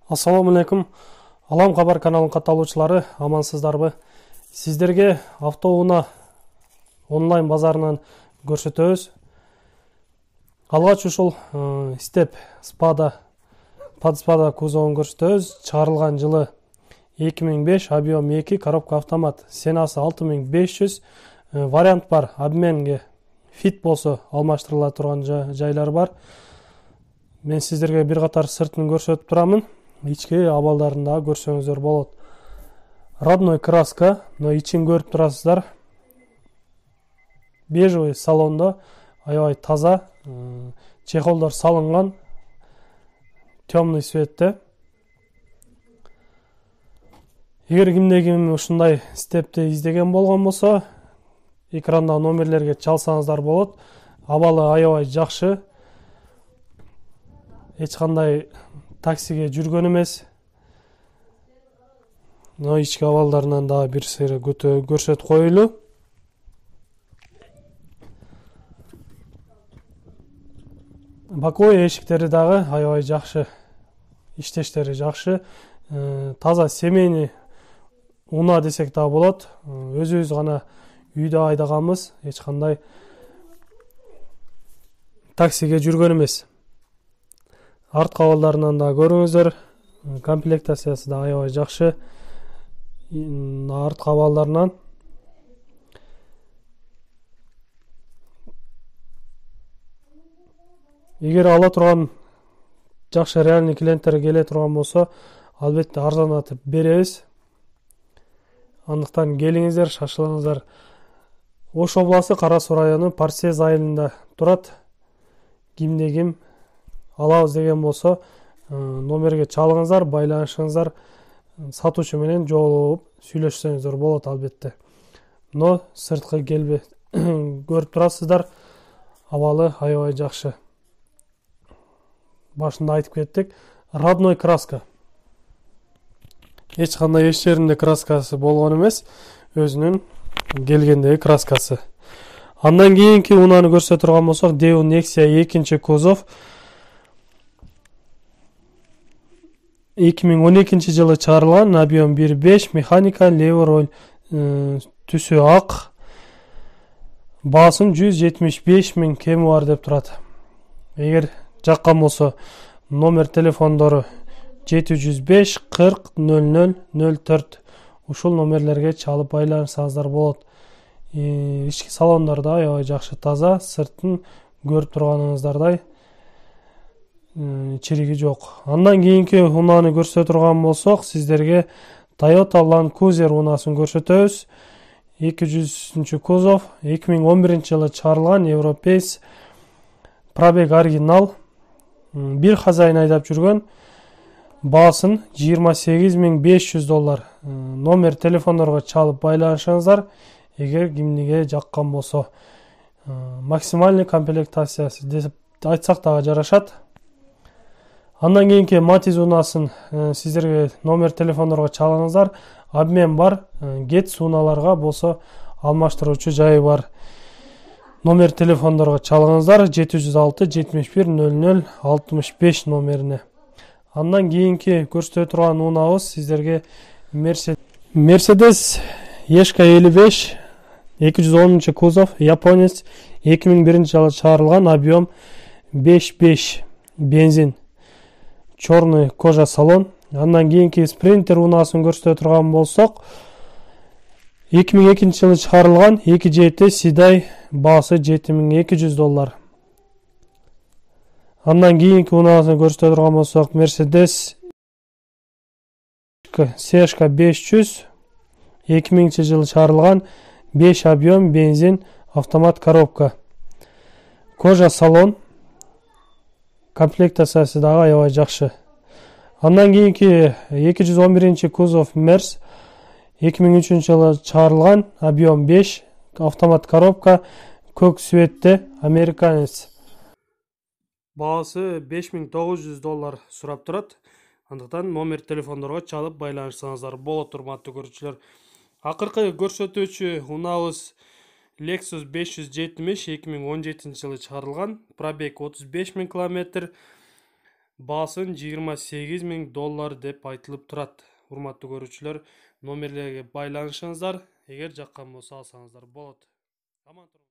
Ассаламу алейкум. Алам Хабар каналының катталуучулары, амансыздарбы? Сиздерге автоунаа онлайн базарынан көрсөтөбүз. Алгач ушул степ спада кузовун көрсөтөбүз. Чыгарылган жылы 2005, объем 2, коробка автомат. Сенасы 6500. Вариант бар. Обменге фит болсо алмаштырыла турган жайлар бар. Мен сиздерге бир катар сыртын көрсөтүп турамын. Ички абалдарын да көрсөңүздөр болот. Родной краска, но ичин көрүп турасыздар. Бежевый салондо, аябай таза, чехолдор салынган, темный цветте. Эгер кимде-ким ушундай степти издеген болгон болсо, экранда номерлерге чалсаңыздар болот. Абалы аябай жакшы. Эч кандай таксиге жүргөн эмес. Но ички абалдарынан дагы бир сыйры көрсөтүп коелу. Боковой эшиктери дагы аябай жакшы. Иштештери жакшы. Таза семейный унаа десек дагы болот. Өзүбүз гана үйдө айдаганбыз. Эч кандай таксиге жүргөн эмес. Арт абалдарынан да көрүңүздөр. Комплектациясы да аябай жакшы. Арт абалдарынан эгер ала турган жакшы реальный клиенттер келе турган болсо, албетте арзанатып беребиз. Андыктан келиңиздер, шашылыңыздар. Ош областы Кара Суу району Парсез айылында турат. Кимде-ким алабыз деген болсо, номерге чалыңыздар, байланышыңыздар, сатуучу менен жолугуп сүйлөшсөңүздөр болот албетте. Но сырткы келбей көрүп турасыздар, абалы аябай жакшы. Башында айтып кеттик, родной краска. Эч кандай эч жеринде краскасы болгон эмес, өзүнүн келгендеги краскасы. Андан кийинки унааны көрсөтө турган болсок, Deon Nexia 2 кузов 2012 жылы чыгарылган, объем 1.5, механика, левый руль, түсү ак. Баасын 175 000 кеми бар деп турат. Эгер жаккан болсо, номер телефондору 705 40 00 04. Ушул номерлерге чалып байланышсаңыздар болот. Ички салондордо аябай жакшы таза, сыртын көрүп турганыңыздардай чириги жок. Андан кийинки унааны көрсөтө турган болсок, сиздерге Toyota Land Cruiser унаасын көрсөтөбүз. 200 кузов, 2011 жылы чыгарылган, европейс, пробег оригинал. Бир хозяин айдап жүргөн. Баасын $28,500. Номер телефондорго чалып байланышыңыздар, эгер кимдиге жаккан болсо. Максимальный комплектациясы деп айтсак дагы жарашат. Андан кийинки Matiz унаасын сиздерге номер телефондорго чалыңыздар. Обмен бар, Getz унааларга болсо алмаштыруучу жайы бар. Номер телефондорго чалыңыздар 706 71 00 65 номерине. Андан кийинки көрсөтө турган унаабыз сиздерге Mercedes ESK55 210 кузов, японец, 2001 жылы чыгарылган, объем 5.5, бензин, черный кожа салон. Андан кийинки Sprinter унаасын көрсөтө турган болсок, 2002 жылы чыгарылган, 2.7 седай, баасы $7,200. Андан кийинки унаасын көрсөтө турган болсок, Mercedes CHK 500, 2000 жылы чыгарылган, 5 объем, бензин, автомат коробка. Кожа салон, комплектациясы дагы аябай жакшы. Андан кийинки 211 кузов Merz, 2003 жылы чыгарылган, объем 5, автомат коробка, көк цветте, американец. Баасы $5900 сурап турат. Андыктан номер телефондорго чалып байланышсаңыздар болот, урматтуу көрүүчүлөр. Акыркы көрсөтүүчү унаабыз Lexus 570 2017-жылы чыгарылган. Пробег 35.000 километр. Баасын $28.000 деп айтылып турат. Урматтуу көрүүчүлөр, номерлерге байланышыңыздар, эгер жаккан болсо алсаңыздар болот. Аман туруңуздар.